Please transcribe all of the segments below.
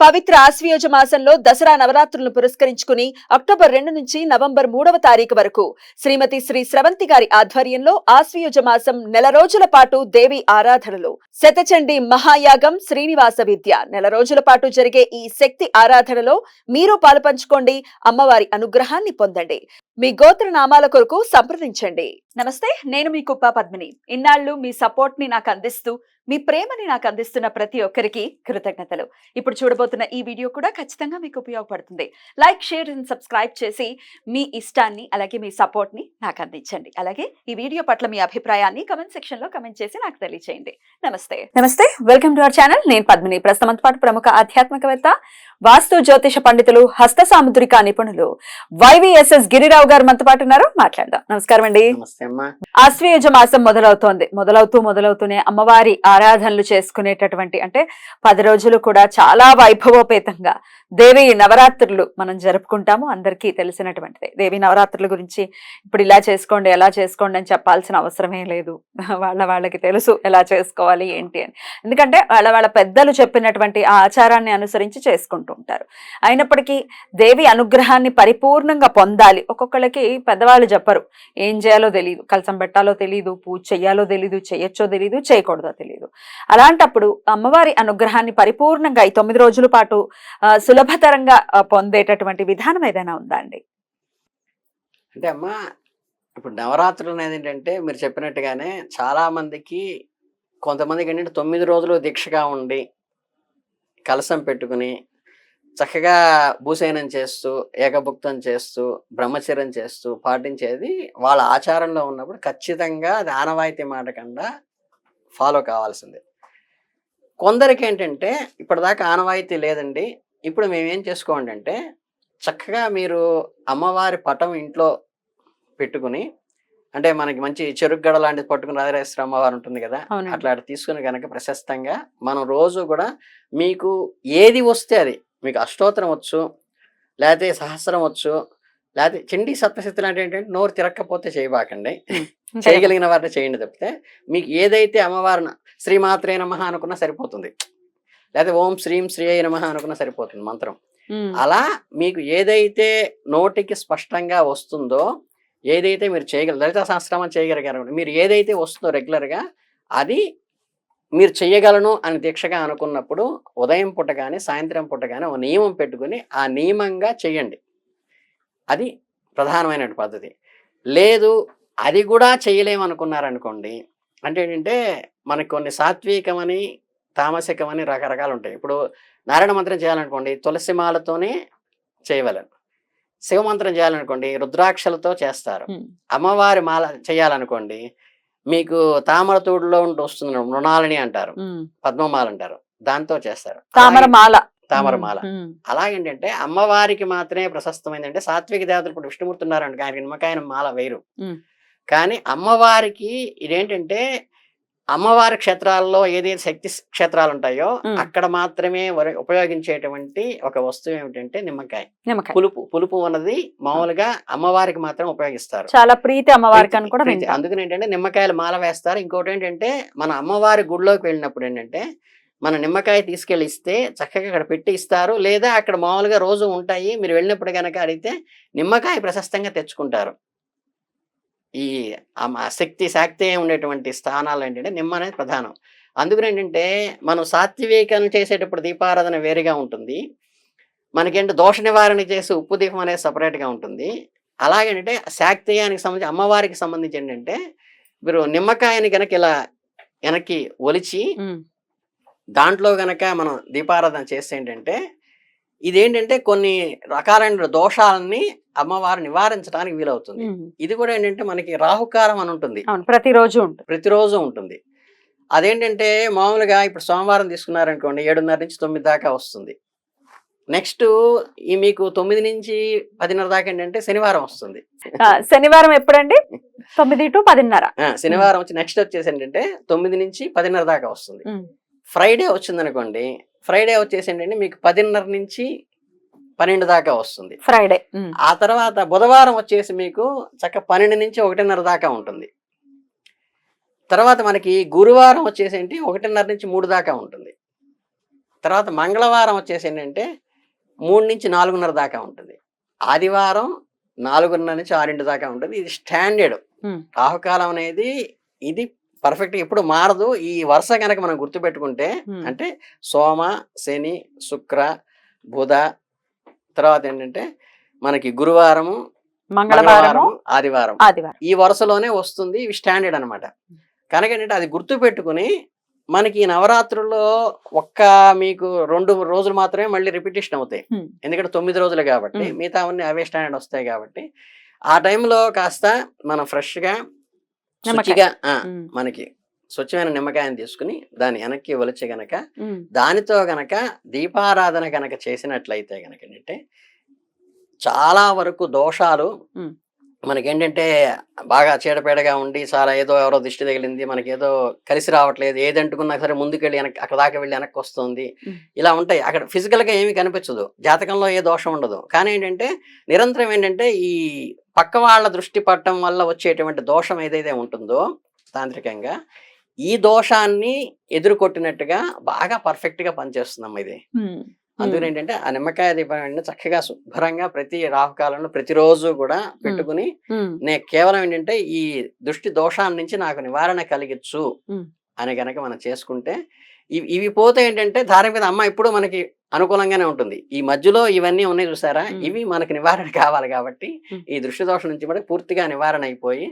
పవిత్ర ఆశ్వయుజ మాసంలో దసరా నవరాత్రులను పురస్కరించుకుని అక్టోబర్ 2 నుంచి నవంబర్ 3వ తారీఖు వరకు శ్రీమతి శ్రీ స్రవంతి గారి ఆధ్వర్యంలో ఆశ్వయుజ మాసం నెల రోజుల పాటు దేవి ఆరాధనలు శతచండి మహాయాగం శ్రీనివాస విద్య నెల రోజుల పాటు జరిగే ఈ శక్తి ఆరాధనలో మీరు పాలుపంచుకోండి, అమ్మవారి అనుగ్రహాన్ని పొందండి. మీ గోత్ర నామాల కొరకు సంప్రదించండి. నమస్తే, నేను మీ కుప్ప పద్మిని. ఇన్నాళ్లు మీ సపోర్ట్ ని నాకు అందిస్తూ మీ ప్రేమని నాకు అందిస్తున్న ప్రతి ఒక్కరికి కృతజ్ఞతలు. ఇప్పుడు చూడబోతున్న ఈ వీడియో కూడా ఖచ్చితంగా మీకు ఉపయోగపడుతుంది. లైక్, షేర్ అండ్ సబ్స్క్రైబ్ చేసి మీ ఇష్టాన్ని అలాగే మీ సపోర్ట్ ని నాకు అందించండి. అలాగే ఈ వీడియో పట్ల మీ అభిప్రాయాన్ని కమెంట్ సెక్షన్ లో కమెంట్ చేసి నాకు తెలియజేయండి. నమస్తే, వెల్కమ్ టు అవర్ ఛానల్. నేను పద్మిని. ప్రస్తుతం పాటు ప్రముఖ ఆధ్యాత్మికవేత్త, వాస్తు జ్యోతిష పండితులు, హస్త సాముద్రిక నిపుణులు YVSS గిరిరావు గారు మనతో పాటు ఉన్నారు. మాట్లాడదాం. నమస్కారం అండి. ఆశ్వయుజ మాసం మొదలవుతూనే అమ్మవారి ఆరాధనలు చేసుకునేటటువంటి అంటే 10 రోజులు కూడా చాలా వైభవోపేతంగా దేవి నవరాత్రులు మనం జరుపుకుంటాము. అందరికీ తెలిసినటువంటిదే. దేవి నవరాత్రుల గురించి ఇప్పుడు ఇలా చేసుకోండి, ఎలా చేసుకోండి అని చెప్పాల్సిన అవసరమే లేదు. వాళ్ళకి తెలుసు ఎలా చేసుకోవాలి ఏంటి అని. ఎందుకంటే వాళ్ళ పెద్దలు చెప్పినటువంటి ఆ ఆచారాన్ని అనుసరించి చేసుకుంటూ ఉంటారు. అయినప్పటికీ దేవి అనుగ్రహాన్ని పరిపూర్ణంగా పొందాలి. ఒక్కొక్కళ్ళకి పెద్దవాళ్ళు చెప్పరు, ఏం చేయాలో తెలియదు, కలసం పెట్టాలో తెలియదు, పూజ చెయ్యాలో తెలియదు, చేయొచ్చో తెలియదు, చేయకూడదో తెలియదు. అలాంటప్పుడు అమ్మవారి అనుగ్రహాన్ని పరిపూర్ణంగా ఈ 9 రోజుల పాటు సులభతరంగా పొందేటటువంటి విధానం ఏదైనా ఉందా అండి? అంటే అమ్మా, ఇప్పుడు నవరాత్రులు అనేది ఏంటంటే మీరు చెప్పినట్టుగానే చాలా మందికి, కొంతమందికి ఏంటంటే 9 రోజులు దీక్షగా ఉండి కలసం పెట్టుకుని చక్కగా భూసేనం చేస్తూ, ఏకభుక్తం చేస్తూ, బ్రహ్మచర్యం చేస్తూ పాటించేది వాళ్ళ ఆచారంలో ఉన్నప్పుడు ఖచ్చితంగా అది ఆనవాయితీ మాట కన్నా ఫాలో కావాల్సిందే. కొందరికి ఏంటంటే ఇప్పటిదాకా ఆనవాయితీ లేదండి, ఇప్పుడు మేమేం చేసుకోండి అంటే చక్కగా మీరు అమ్మవారి పటం ఇంట్లో పెట్టుకుని, అంటే మనకి మంచి చెరుగ్గడ లాంటిది పట్టుకుని రాజరాజేశ్వరి అమ్మవారు ఉంటుంది కదా, అట్లా తీసుకుని కనుక ప్రశస్తంగా మనం రోజు కూడా మీకు ఏది వస్తే అది, మీకు అష్టోత్తరం వచ్చు, లేకపోతే సహస్రం వచ్చు, లేకపోతే చండీ సప్తశతి లాంటి ఏంటంటే నోరు తిరక్కపోతే చేయబాకండి, చేయగలిగిన వారిని చేయండి తప్పితే మీకు ఏదైతే అమ్మవారిని శ్రీమాత్రే నమః అనుకున్నా సరిపోతుంది, లేకపోతే ఓం శ్రీం శ్రీ అయి నమః అనుకున్నా సరిపోతుంది మంత్రం. అలా మీకు ఏదైతే నోటికి స్పష్టంగా వస్తుందో, ఏదైతే మీరు చేయగలరు, లలిత సహస్రనామం చేయగలిగారు, మీరు ఏదైతే వస్తుందో రెగ్యులర్గా అది మీరు చెయ్యగలను అని దీక్షగా అనుకున్నప్పుడు ఉదయం పూట కానీ సాయంత్రం పూట కానీ ఒక నియమం పెట్టుకుని ఆ నియమంగా చెయ్యండి. అది ప్రధానమైన పద్ధతి. లేదు అది కూడా చేయలేమనుకున్నారనుకోండి, అంటే ఏంటంటే మనకి కొన్ని సాత్వికమని తామసికమని రకరకాలు ఉంటాయి. ఇప్పుడు నారాయణ మంత్రం చేయాలనుకోండి తులసి మాలతోనే చేయవలను, శివమంత్రం చేయాలనుకోండి రుద్రాక్షలతో చేస్తారు, అమ్మవారి మాల చేయాలనుకోండి మీకు తామర తోడులో వస్తుంది మృణాలని అంటారు, పద్మమాల అంటారు, దాంతో చేస్తారు తామరమాల. అలాగేంటంటే అమ్మవారికి మాత్రమే ప్రశస్తమైందంటే సాత్విక దేవతలు ఇప్పుడు విష్ణుమూర్తి ఉన్నారంటే ఆయన నిమ్మకాయన మాల వేరు, కానీ అమ్మవారికి ఇదేంటంటే అమ్మవారి క్షేత్రాల్లో ఏదైతే శక్తి క్షేత్రాలు ఉంటాయో అక్కడ మాత్రమే ఉపయోగించేటువంటి ఒక వస్తువు ఏమిటంటే నిమ్మకాయ. పులుపు అన్నది మామూలుగా అమ్మవారికి మాత్రం ఉపయోగిస్తారు, చాలా ప్రీతి అమ్మవారికి అని కూడా. అందుకని ఏంటంటే నిమ్మకాయలు మాల వేస్తారు. ఇంకోటి ఏంటంటే మన అమ్మవారి గుడిలోకి వెళ్ళినప్పుడు ఏంటంటే మన నిమ్మకాయ తీసుకెళ్ళి ఇస్తే చక్కగా అక్కడ పెట్టి ఇస్తారు, లేదా అక్కడ మామూలుగా రోజు ఉంటాయి, మీరు వెళ్ళినప్పుడు కనుక అడిగితే నిమ్మకాయ ప్రశస్తంగా తెచ్చుకుంటారు. ఈ శాక్తి ఉండేటువంటి స్థానాలు ఏంటంటే నిమ్మ అనేది ప్రధానం. అందుకని ఏంటంటే మనం సాత్వికం చేసేటప్పుడు దీపారాధన వేరుగా ఉంటుంది, మనకేంటి దోష నివారణ చేసి ఉప్పు దీపం అనేది సపరేట్గా ఉంటుంది. అలాగేంటంటే శాక్తేయానికి సంబంధించి అమ్మవారికి సంబంధించి ఏంటంటే మీరు నిమ్మకాయని కనుక ఇలా వెనక్కి ఒలిచి దాంట్లో గనక మనం దీపారాధన చేస్తే ఏంటంటే ఇదేంటంటే కొన్ని రకాలైన దోషాలని అమ్మవారు నివారించడానికి వీలవుతుంది. ఇది కూడా ఏంటంటే మనకి రాహుకాలం అని ఉంటుంది, ప్రతిరోజు ఉంటుంది. అదేంటంటే మామూలుగా ఇప్పుడు సోమవారం తీసుకున్నారనుకోండి 7:30 నుంచి 9 దాకా వస్తుంది. నెక్స్ట్ ఈ మీకు 9 నుంచి 10:30 దాకా ఏంటంటే శనివారం వస్తుంది. శనివారం ఎప్పుడండి? 9 to 10:30. శనివారం వచ్చి నెక్స్ట్ వచ్చేసి ఏంటంటే 9 నుంచి 10:30 దాకా వస్తుంది. ఫ్రైడే వచ్చింది అనుకోండి, ఫ్రైడే వచ్చేసి ఏంటంటే మీకు 10:30 నుంచి 12 దాకా వస్తుంది ఫ్రైడే. ఆ తర్వాత బుధవారం వచ్చేసి మీకు చక్క 12 నుంచి 1:30 దాకా ఉంటుంది. తర్వాత మనకి గురువారం వచ్చేసి ఏంటి 1:30 నుంచి 3 దాకా ఉంటుంది. తర్వాత మంగళవారం వచ్చేసి ఏంటంటే 3 నుంచి 4:30 దాకా ఉంటుంది. ఆదివారం 4:30 నుంచి 6 దాకా ఉంటుంది. ఇది స్టాండర్డ్. రాహుకాలం అనేది ఇది పర్ఫెక్ట్ ఎప్పుడు మారదు. ఈ వరుస కనుక మనం గుర్తుపెట్టుకుంటే అంటే సోమ, శని, శుక్ర, బుధ, తర్వాత ఏంటంటే మనకి గురువారము, మంగళవారం, ఆదివారం ఈ వరుసలోనే వస్తుంది. ఇవి స్టాండర్డ్ అనమాట. కనుక ఏంటంటే అది గుర్తు పెట్టుకుని మనకి ఈ నవరాత్రుల్లో మీకు 2 రోజులు మాత్రమే మళ్ళీ రిపిటేషన్ అవుతాయి. ఎందుకంటే 9 రోజులు కాబట్టి మిగతా అవే స్టాండర్డ్ వస్తాయి కాబట్టి ఆ టైంలో కాస్త మనం ఫ్రెష్ గా శుచిగా మనకి స్వచ్ఛమైన నిమ్మకాయని తీసుకుని దాన్ని వెనక్కి ఒలిచి గనక దానితో గనక దీపారాధన గనక చేసినట్లయితే గనక ఏంటంటే చాలా వరకు దోషాలు మనకేంటంటే బాగా చీడపేడగా ఉండి చాలా ఏదో ఎవరో దిష్టి తగిలింది, మనకి ఏదో కలిసి రావట్లేదు, ఏది అంటుకున్నా సరే ముందుకెళ్ళి అక్కడ దాకా వెళ్ళి వెనక్కి వస్తుంది, ఇలా ఉంటాయి. అక్కడ ఫిజికల్ గా ఏమీ కనిపించదు, జాతకంలో ఏ దోషం ఉండదు. కానీ ఏంటంటే నిరంతరం ఏంటంటే ఈ పక్క వాళ్ళ దృష్టి పట్టడం వల్ల వచ్చేటువంటి దోషం ఏదైతే ఉంటుందో తాంత్రికంగా ఈ దోషాన్ని ఎదుర్కొట్టినట్టుగా బాగా పర్ఫెక్ట్ గా పనిచేస్తుందమ్మా ఇది. అందుకని ఏంటంటే ఆ నిమ్మకాయ దీపాన్ని చక్కగా శుభ్రంగా ప్రతి రాహుకాలంలో ప్రతిరోజు కూడా పెట్టుకుని నేను కేవలం ఏంటంటే ఈ దృష్టి దోషాల నుంచి నాకు నివారణ కలిగించు అని గనక మనం చేసుకుంటే ఇవి పోతే ఏంటంటే ధార్మికత అమ్మ ఇప్పుడు మనకి అనుకూలంగానే ఉంటుంది. ఈ మధ్యలో ఇవన్నీ ఉన్నాయి చూసారా, ఇవి మనకి నివారణ కావాలి కాబట్టి ఈ దృష్టి దోషం నుంచి కూడా పూర్తిగా నివారణ అయిపోయి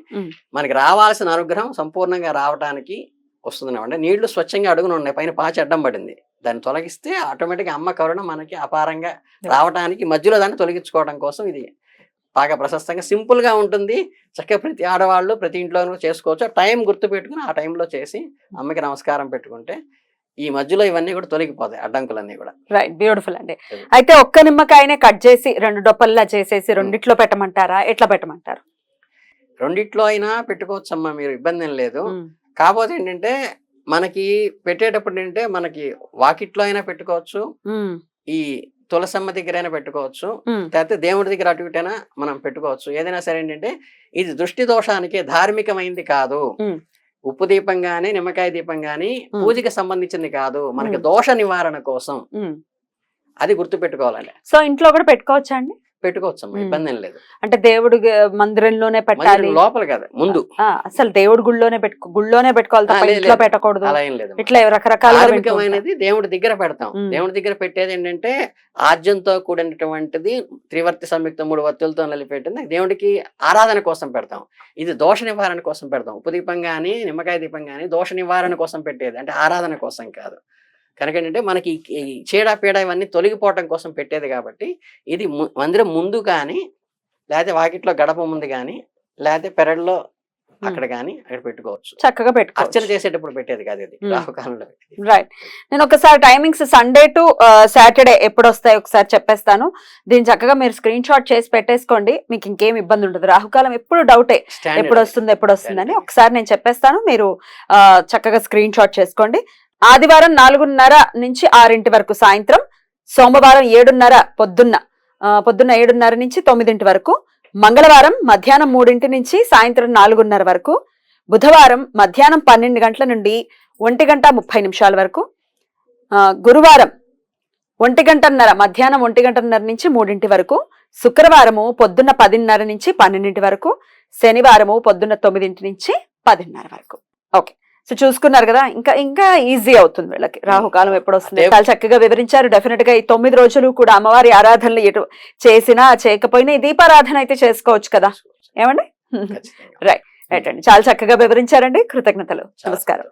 మనకి రావాల్సిన అనుగ్రహం సంపూర్ణంగా రావడానికి వస్తుంది. అంటే నీళ్లు స్వచ్ఛంగా అడుగున ఉన్నాయి, పైన పాచి అడ్డం పడింది, దాన్ని తొలగిస్తే ఆటోమేటిక్గా అమ్మ కరుణ మనకి అపారంగా రావడానికి మధ్యలో దాన్ని తొలగించుకోవడం కోసం ఇది బాగా ప్రశస్తంగా సింపుల్ గా ఉంటుంది. చక్కగా ప్రతి ఆడవాళ్ళు ప్రతి ఇంట్లో చేసుకోవచ్చు. టైం గుర్తు పెట్టుకుని ఆ టైంలో చేసి అమ్మకి నమస్కారం పెట్టుకుంటే ఈ మధ్యలో ఇవన్నీ కూడా తొలగిపోతాయి, అడ్డంకులన్నీ కూడా. రైట్, బ్యూటిఫుల్ అండి. అయితే ఒక్క నిమ్మకాయనే కట్ చేసి 2 డొప్పల్లా చేసేసి రెండిట్లో పెట్టమంటారా, ఎట్లా పెట్టమంటారు? రెండిట్లో అయినా పెట్టుకోవచ్చు అమ్మా, మీరు ఇబ్బంది ఏం లేదు. కాకపోతే ఏంటంటే మనకి పెట్టేటప్పుడు ఏంటంటే మనకి వాకిట్లో అయినా పెట్టుకోవచ్చు, ఈ తులసమ్మ దగ్గర అయినా పెట్టుకోవచ్చు, లేకపోతే దేవుడి దగ్గర అటు ఇటైనా మనం పెట్టుకోవచ్చు. ఏదైనా సరే ఏంటంటే ఇది దృష్టి దోషానికి ధార్మికమైంది కాదు. ఉప్పు దీపం గాని నిమ్మకాయ దీపం గాని పూజకి సంబంధించింది కాదు, మనకి దోష నివారణ కోసం. అది గుర్తు పెట్టుకోవాలండి. సో ఇంట్లో కూడా పెట్టుకోవచ్చా అండి? పెట్టుకోవచ్చు, ఇబ్బంది ఏం లేదు. అంటే దేవుడు మందిరంలోనే పెట్టాలి, లోపల కదా ముందు అసలు దేవుడి గుళ్ళోనే పెట్టుకోవాలి తప్ప ఇంట్లో పెట్టకూడదు. అలా ఏం లేదు, ఇట్లా రకరకాలుగా దేవుడి దగ్గర పెడతాం. దేవుడి దగ్గర పెట్టేది ఏంటంటే ఆజ్యంతో కూడినటువంటిది, త్రివర్తి సంయుక్త 3 వత్తులతో నలిపెట్టింది, దేవుడికి ఆరాధన కోసం పెడతాం. ఇది దోష నివారణ కోసం పెడతాం. ఉప్పు దీపం గాని నిమ్మకాయ దీపం గాని దోష నివారణ కోసం పెట్టేది, అంటే ఆరాధన కోసం కాదు. కనుక ఏంటంటే మనకి చీడ ఇవన్నీ తొలగిపోవటం కోసం పెట్టేది కాబట్టి ఇది మందిరం ముందు కానీ లేకపోతే వాకిట్లో గడప ముందు కానీ లేకపోతే పెరడులో అక్కడ కానీ అక్కడ పెట్టుకోవచ్చు, చక్కగా పెట్టుకోవచ్చు. అర్చన చేసేటప్పుడు పెట్టేది కాదు ఇది రాహుకాలంలో. రైట్, నేను ఒకసారి టైమింగ్స్ సండే టు సాటర్డే ఎప్పుడు వస్తాయి ఒకసారి చెప్పేస్తాను. దీన్ని చక్కగా మీరు స్క్రీన్ షాట్ చేసి పెట్టేసుకోండి, మీకు ఇంకేం ఇబ్బంది ఉండదు. రాహుకాలం ఎప్పుడు డౌటే, ఎప్పుడు వస్తుందని ఒకసారి నేను చెప్పేస్తాను, మీరు చక్కగా స్క్రీన్ షాట్ చేసుకోండి. ఆదివారం 4:30 నుంచి 6 వరకు సాయంత్రం, సోమవారం 7:30 పొద్దున్న 7:30 నుంచి 9 వరకు, మంగళవారం మధ్యాహ్నం 3 నుంచి సాయంత్రం 4:30 వరకు, బుధవారం మధ్యాహ్నం 12 గంటల నుండి 1:30 వరకు, గురువారం 1:30 మధ్యాహ్నం 1:30 నుంచి 3 వరకు, శుక్రవారము పొద్దున్న 10:30 నుంచి 12 వరకు, శనివారము పొద్దున్న 9 నుంచి 10:30 వరకు. ఓకే, సో చూసుకున్నారు కదా, ఇంకా ఈజీ అవుతుంది వీళ్ళకి రాహుకాలం ఎప్పుడు వస్తుంది. చాలా చక్కగా వివరించారు. డెఫినెట్ గా ఈ 9 రోజులు కూడా అమ్మవారి ఆరాధనలు ఎటు చేసినా చేయకపోయినా ఈ దీపారాధన అయితే చేసుకోవచ్చు కదా, ఏమండి? రైట్ అండి, చాలా చక్కగా వివరించారండి. కృతజ్ఞతలు, నమస్కారం.